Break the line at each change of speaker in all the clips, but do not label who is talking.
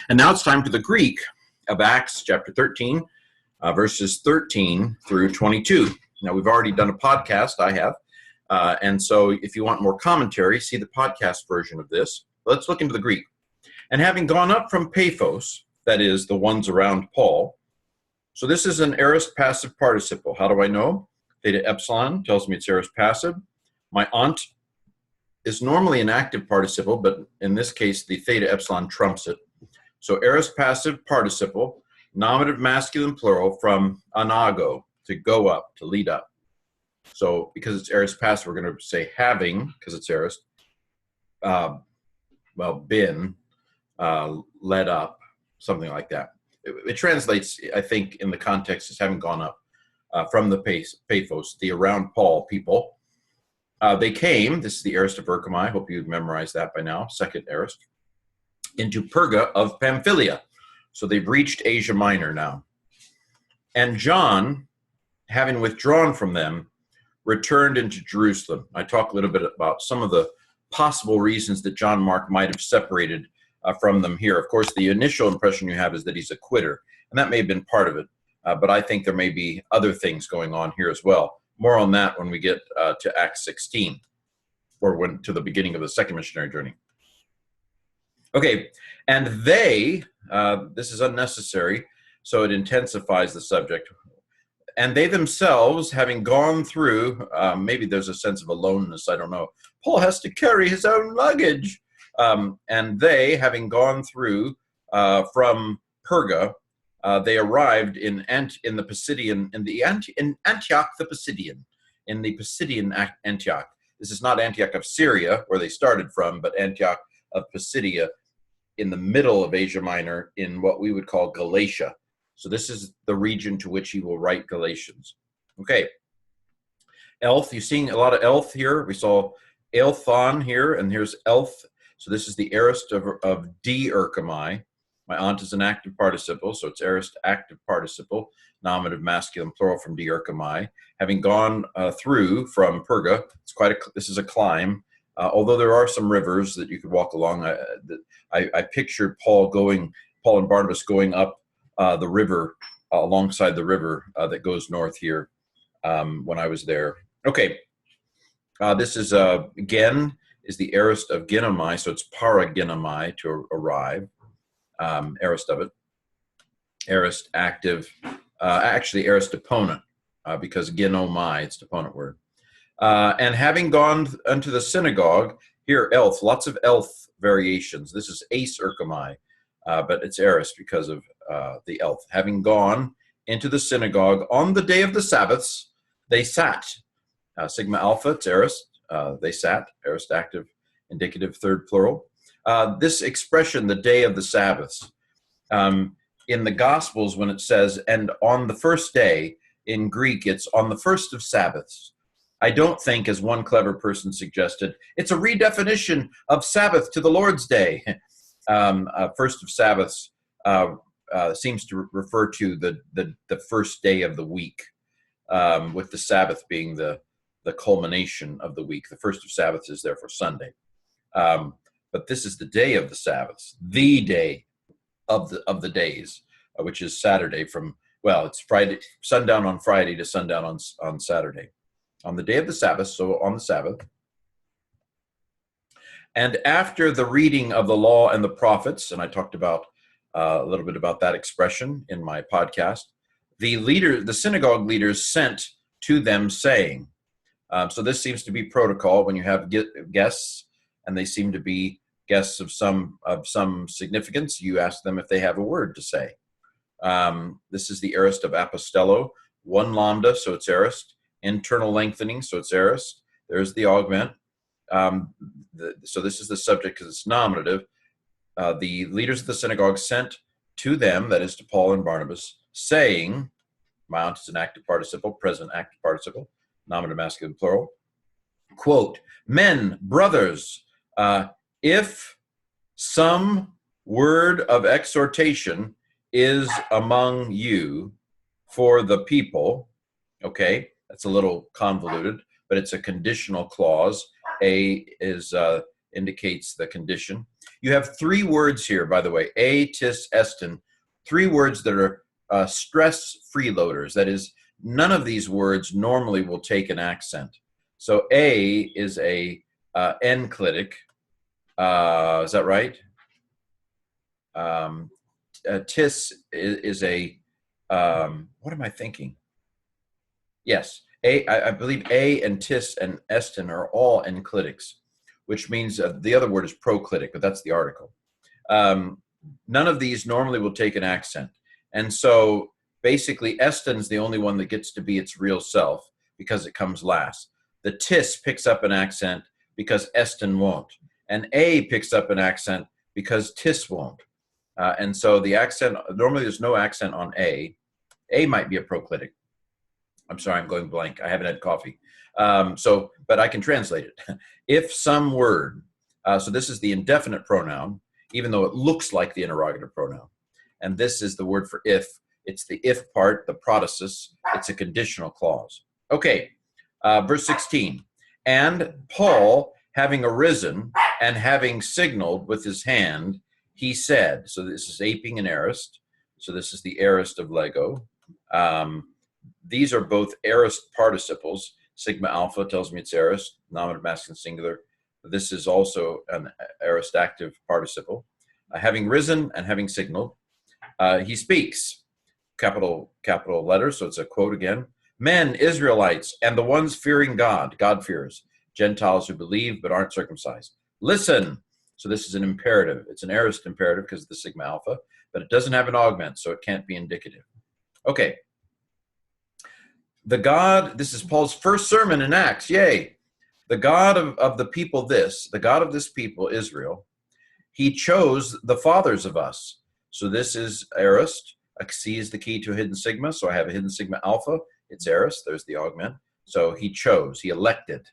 And now it's time for the Greek of Acts chapter 13, verses 13 through 22. Now, we've already done a podcast, I have. And so if you want more commentary, see the podcast version of this. Let's look into the Greek. And having gone up from Paphos, that is, the ones around Paul. So this is an aorist passive participle. How do I know? Theta epsilon tells me it's aorist passive. My aunt is normally an active participle, but in this case, the theta epsilon trumps it. So aorist passive participle, nominative masculine plural from anago, to go up, to lead up. So because it's aorist passive, we're going to say having, because it's aorist, been, led up, something like that. It translates, I think, in the context as having gone up from the Paphos, the around Paul people. They came, this is the aorist of Erchomai, I hope you've memorized that by now, second aorist, into Perga of Pamphylia. So they've reached Asia Minor now. And John, having withdrawn from them, returned into Jerusalem. I talk a little bit about some of the possible reasons that John Mark might have separated from them here. Of course, the initial impression you have is that he's a quitter, and that may have been part of it. But I think there may be other things going on here as well. More on that when we get to Acts 16, or to the beginning of the second missionary journey. Okay, and they, this is unnecessary, so it intensifies the subject. And they themselves, having gone through, maybe there's a sense of aloneness, I don't know. Paul has to carry his own luggage. And they, having gone through from Perga, they arrived in the Pisidian, in Antioch the Pisidian, in the Pisidian Antioch. This is not Antioch of Syria, where they started from, but Antioch of Pisidia, in the middle of Asia Minor, in what we would call Galatia. So this is the region to which he will write Galatians. Okay. Elth, you're seeing a lot of Elth here. We saw Elthon here, and here's Elth. So this is the aorist of D. Erchomai. My aunt is an active participle, so it's aorist active participle, nominative masculine plural from D. Erchomai. Having gone through from Perga, this is a climb. Although there are some rivers that you could walk along, I pictured Paul and Barnabas going up the river, alongside the river that goes north here when I was there. Okay, this is Gen is the aorist of Ginomai, so it's paraginomai to arrive, aorist of it. Aorist active, actually aorist deponent, because ginomai, it's deponent word. And having gone unto the synagogue, here Elth, lots of Elth variations. This is ace Erchomai, but it's aorist because of the Elth. Having gone into the synagogue on the day of the Sabbaths, they sat. Sigma alpha, it's aorist. They sat, aorist active, indicative, third plural. This expression, the day of the Sabbaths, in the Gospels when it says, and on the first day, in Greek, it's on the first of Sabbaths. I don't think, as one clever person suggested, it's a redefinition of Sabbath to the Lord's Day. First of Sabbaths seems to refer to the first day of the week, with the Sabbath being the culmination of the week. The first of Sabbaths is therefore Sunday. But this is the day of the Sabbaths, the day of the days, which is Saturday it's Friday, sundown on Friday to sundown on Saturday. On the day of the Sabbath, so on the Sabbath. And after the reading of the law and the prophets, and I talked about a little bit about that expression in my podcast, the synagogue leaders sent to them saying, so this seems to be protocol when you have guests, and they seem to be guests of some significance. You ask them if they have a word to say. This is the aorist of apostello, one lambda, so it's aorist. Internal lengthening, so it's aorist. There's the augment. So this is the subject because it's nominative. The leaders of the synagogue sent to them, that is to Paul and Barnabas, saying, my aunt is an active participle, present active participle, nominative masculine plural, quote, men, brothers, if some word of exhortation is among you for the people, okay, that's a little convoluted, but it's a conditional clause. A indicates the condition. You have three words here, by the way, a, tis, estin, three words that are stress freeloaders. That is, none of these words normally will take an accent. So a is a enclitic. Is that right? Tis is a, what am I thinking? Yes, I believe a and tis and estin are all enclitics, which means the other word is proclitic, but that's the article. None of these normally will take an accent. And so basically estin is the only one that gets to be its real self because it comes last. The tis picks up an accent because estin won't. And a picks up an accent because tis won't. And so the accent, normally there's no accent on a. A might be a proclitic. I'm sorry, I'm going blank. I haven't had coffee. But I can translate it. If some word, so this is the indefinite pronoun, even though it looks like the interrogative pronoun. And this is the word for if. It's the if part, the protasis. It's a conditional clause. Okay, verse 16. And Paul, having arisen and having signaled with his hand, he said, so this is aping and aorist. So this is the aorist of Lego. These are both aorist participles. Sigma alpha tells me it's aorist, nominative masculine singular. This is also an aorist active participle. Having risen and having signaled, he speaks. Capital letters, so it's a quote again. Men, Israelites, and the ones fearing God, God-fearers, Gentiles who believe but aren't circumcised. Listen. So this is an imperative. It's an aorist imperative because of the sigma alpha, but it doesn't have an augment, so it can't be indicative. Okay. This is Paul's first sermon in Acts, yay. The God of the people the God of this people, Israel, he chose the fathers of us. So this is aorist. A C is the key to a hidden sigma, so I have a hidden sigma alpha. It's aorist, there's the augment. So he elected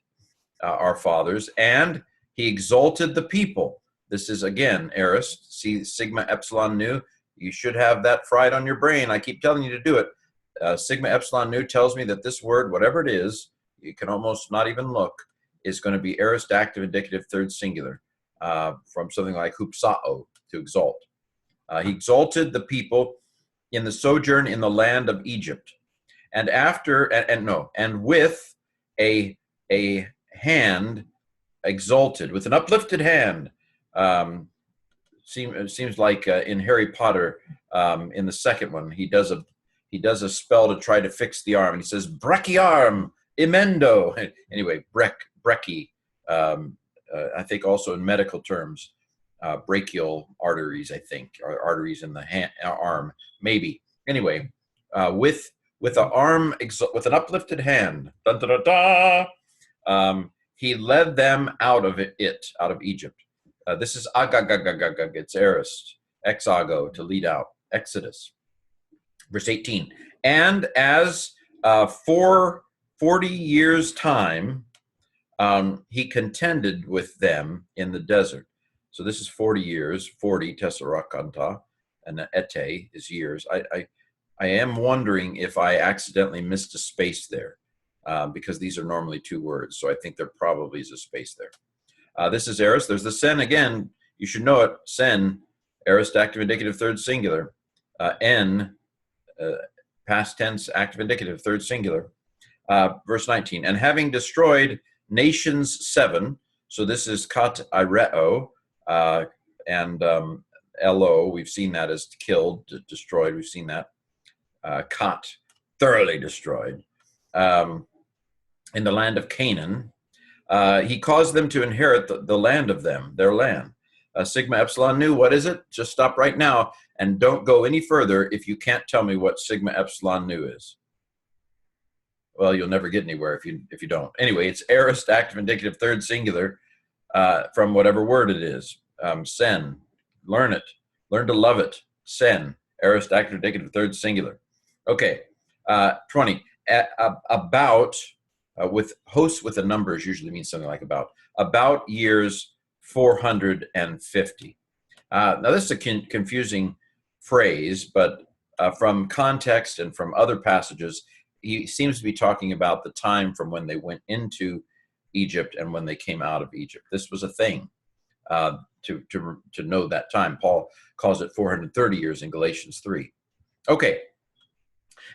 our fathers, and he exalted the people. This is, again, aorist. See, sigma epsilon nu. You should have that fried on your brain. I keep telling you to do it. Sigma epsilon nu tells me that this word, whatever it is, you can almost not even look, is going to be aorist active indicative third singular from something like hupsao, to exalt. He exalted the people in the sojourn in the land of Egypt. And with a hand exalted, with an uplifted hand. Seems like in Harry Potter, in the second one, he does a spell to try to fix the arm, and he says brachiarm emendo. Anyway, brecchi. I think also in medical terms, brachial arteries. I think or arteries in the arm, maybe. Anyway, with an arm with an uplifted hand. Dun, dun, dun, dun. He led them out of Egypt. This is agagagagagag, it's aorist, exago, to lead out, Exodus. Verse 18, and as for 40 years' time, he contended with them in the desert. So this is 40 years, 40 tesserakanta, and ete is years. I am wondering if I accidentally missed a space there. Because these are normally two words, so I think there probably is a space there. This is aorist. There's the sen again. You should know it. Sen, aorist active indicative third singular. En, past tense active indicative third singular. Verse 19. And having destroyed nations 7, so this is kat ireo, and lo. We've seen that as killed, destroyed. We've seen that. Kat, thoroughly destroyed. In the land of Canaan, he caused them to inherit the land of them, their land. Sigma epsilon nu, what is it? Just stop right now and don't go any further if you can't tell me what sigma epsilon nu is. Well, you'll never get anywhere if you don't. Anyway, it's aorist active indicative third singular from whatever word it is. Sen, learn it. Learn to love it. Sen, aorist active indicative third singular. Okay, 20. About, with hosts with a numbers usually means something like about years 450. Now this is a confusing phrase, but from context and from other passages, he seems to be talking about the time from when they went into Egypt and when they came out of Egypt. This was a thing. to know that time. Paul calls it 430 years in Galatians 3. Okay.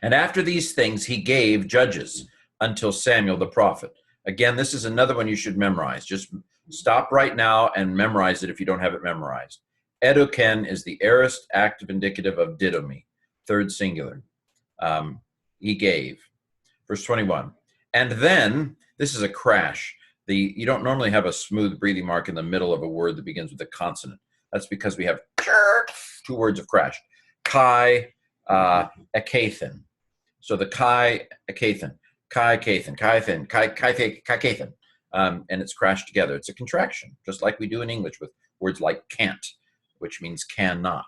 And after these things, he gave judges until Samuel the prophet. Again, this is another one you should memorize. Just stop right now and memorize it if you don't have it memorized. Edoken is the aorist active indicative of didomi, third singular. He gave. Verse 21. And then, this is a crash. You don't normally have a smooth breathing mark in the middle of a word that begins with a consonant. That's because we have 2 words of crash. Kai, ekathan. So the kai, ekathan, kai, kathan, kaithan, kai, kathan. And it's crashed together. It's a contraction, just like we do in English with words like can't, which means cannot.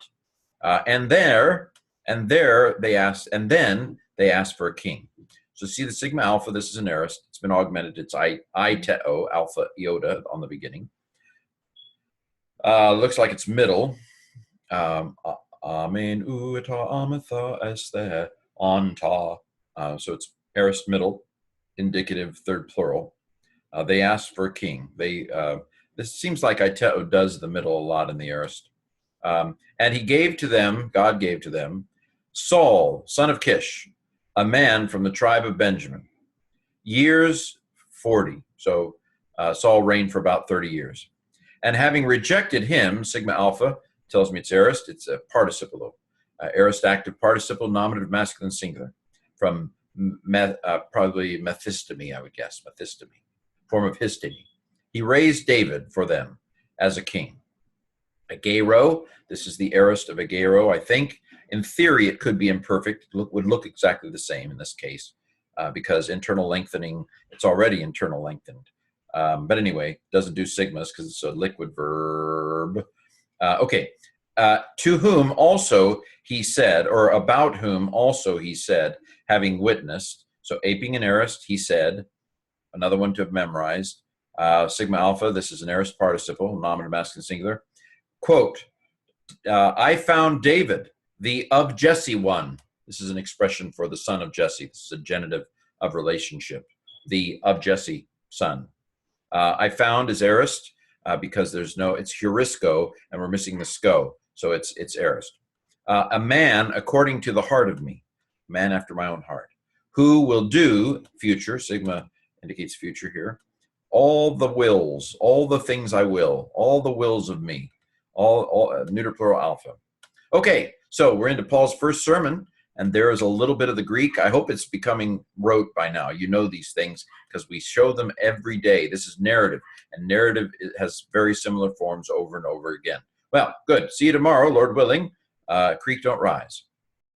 And then they asked for a king. So see the sigma alpha, this is an aorist. It's been augmented. It's I-teo, alpha iota on the beginning. Looks like it's middle. Amen, ueta, ametha, esther, anta. So it's aorist middle, indicative third plural. They asked for a king. This seems like I-teo does the middle a lot in the aorist. And he gave to them, God gave to them, Saul, son of Kish, a man from the tribe of Benjamin. Years 40. So Saul reigned for about 30 years. And having rejected him, sigma alpha tells me it's aorist. It's a participle. Aorist active participle, nominative masculine singular. From probably methystemy, I would guess. Methystemy. Form of histemy. He raised David for them as a king. Agero, this is the aorist of agero, I think. In theory, it could be imperfect. Would look exactly the same in this case because internal lengthening, it's already internal lengthened. But anyway, doesn't do sigmas because it's a liquid verb. Okay. To whom also he said, or about whom also he said, having witnessed, so aping an aorist, he said, another one to have memorized, sigma alpha, this is an aorist participle, nominative masculine singular. Quote, I found David, the of Jesse one. This is an expression for the son of Jesse. This is a genitive of relationship. The of Jesse son. I found is aorist because it's heurisco and we're missing the sco. So it's aorist. A man according to the heart of me, man after my own heart, who will do, future, sigma indicates future here, all the wills, all the things I will, all the wills of me, all neuter plural alpha. Okay, so we're into Paul's first sermon, and there is a little bit of the Greek. I hope it's becoming rote by now. You know these things because we show them every day. This is narrative, and narrative has very similar forms over and over again. Well, good. See you tomorrow, Lord willing. Creek don't rise.